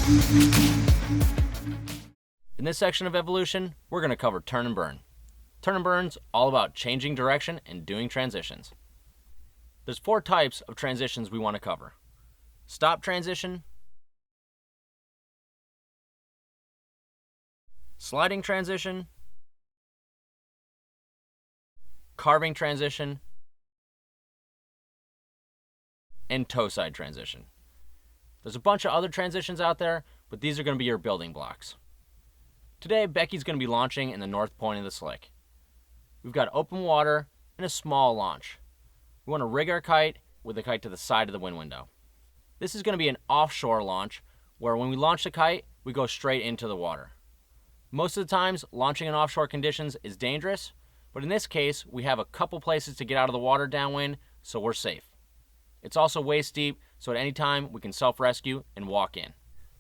In this section of evolution, we're going to cover turn and burn. Turn and burn's all about changing direction and doing transitions. There's 4 types of transitions we want to cover. Stop transition, sliding transition, carving transition, and toe-side transition. There's a bunch of other transitions out there, but these are going to be your building blocks. Today, Becky's going to be launching in the north point of the slick. We've got open water and a small launch. We want to rig our kite with the kite to the side of the wind window. This is going to be an offshore launch, where when we launch the kite, we go straight into the water. Most of the times, launching in offshore conditions is dangerous, but in this case, we have a couple places to get out of the water downwind, so we're safe. It's also waist deep, so at any time we can self-rescue and walk in.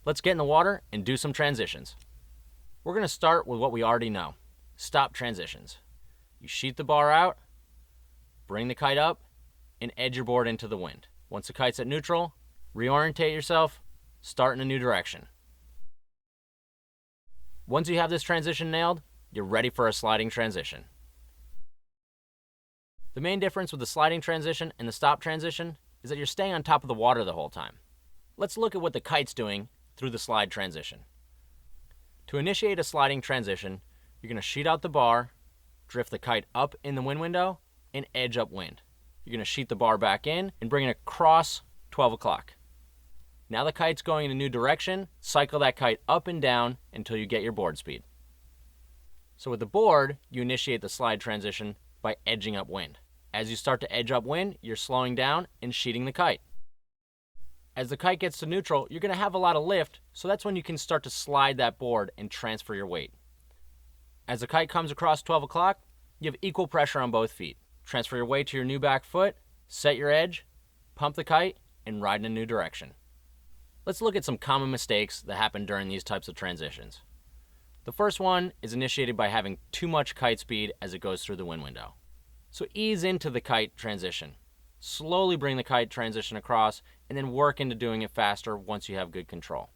Let's get in the water and do some transitions. We're going to start with what we already know, stop transitions. You sheet the bar out, bring the kite up, and edge your board into the wind. Once the kite's at neutral, reorientate yourself, start in a new direction. Once you have this transition nailed, you're ready for a sliding transition. The main difference with the sliding transition and the stop transition is that you're staying on top of the water the whole time. Let's look at what the kite's doing through the slide transition. To initiate a sliding transition, you're going to sheet out the bar, drift the kite up in the wind window, and edge upwind. You're going to sheet the bar back in and bring it across 12 o'clock. Now the kite's going in a new direction, cycle that kite up and down until you get your board speed. So with the board, you initiate the slide transition by edging upwind. As you start to edge upwind, you're slowing down and sheeting the kite. As the kite gets to neutral, you're going to have a lot of lift, so that's when you can start to slide that board and transfer your weight. As the kite comes across 12 o'clock, you have equal pressure on both feet. Transfer your weight to your new back foot, set your edge, pump the kite, and ride in a new direction. Let's look at some common mistakes that happen during these types of transitions. The first one is initiated by having too much kite speed as it goes through the wind window. So ease into the kite transition. Slowly bring the kite transition across and then work into doing it faster once you have good control.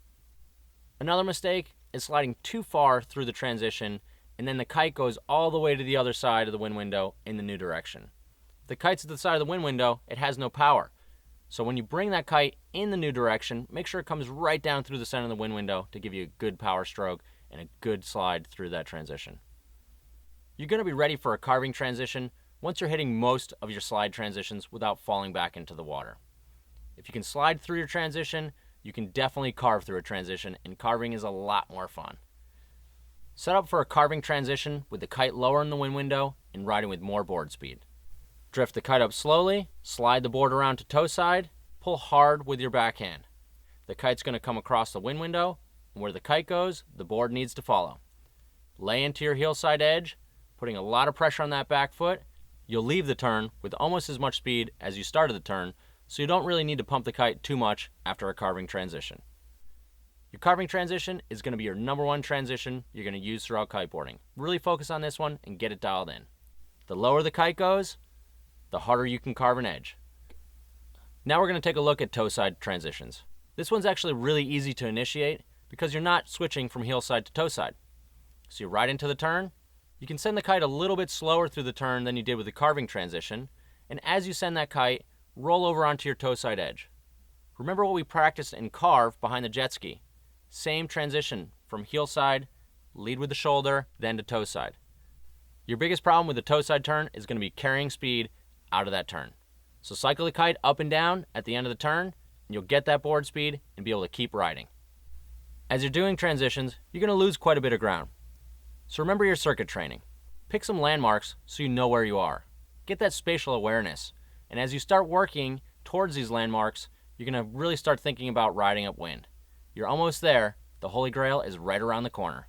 Another mistake is sliding too far through the transition and then the kite goes all the way to the other side of the wind window in the new direction. If the kite's at the side of the wind window, it has no power. So when you bring that kite in the new direction, make sure it comes right down through the center of the wind window to give you a good power stroke and a good slide through that transition. You're going to be ready for a carving transition once you're hitting most of your slide transitions without falling back into the water. If you can slide through your transition, you can definitely carve through a transition, and carving is a lot more fun. Set up for a carving transition with the kite lower in the wind window and riding with more board speed. Drift the kite up slowly, slide the board around to toe side, pull hard with your backhand. The kite's going to come across the wind window, and where the kite goes, the board needs to follow. Lay into your heel side edge, putting a lot of pressure on that back foot. You'll leave the turn with almost as much speed as you started the turn, so you don't really need to pump the kite too much after a carving transition. Your carving transition is going to be your number one transition you're going to use throughout kiteboarding. Really focus on this one and get it dialed in. The lower the kite goes, the harder you can carve an edge. Now we're going to take a look at toe side transitions. This one's actually really easy to initiate because you're not switching from heel side to toe side. So you ride into the turn. You can send the kite a little bit slower through the turn than you did with the carving transition, and as you send that kite, roll over onto your toe side edge. Remember what we practiced in carve behind the jet ski. Same transition from heel side, lead with the shoulder, then to toe side. Your biggest problem with the toe side turn is going to be carrying speed out of that turn. So cycle the kite up and down at the end of the turn, and you'll get that board speed and be able to keep riding. As you're doing transitions, you're going to lose quite a bit of ground. So remember your circuit training. Pick some landmarks so you know where you are. Get that spatial awareness. And as you start working towards these landmarks, you're going to really start thinking about riding upwind. You're almost there. The Holy Grail is right around the corner.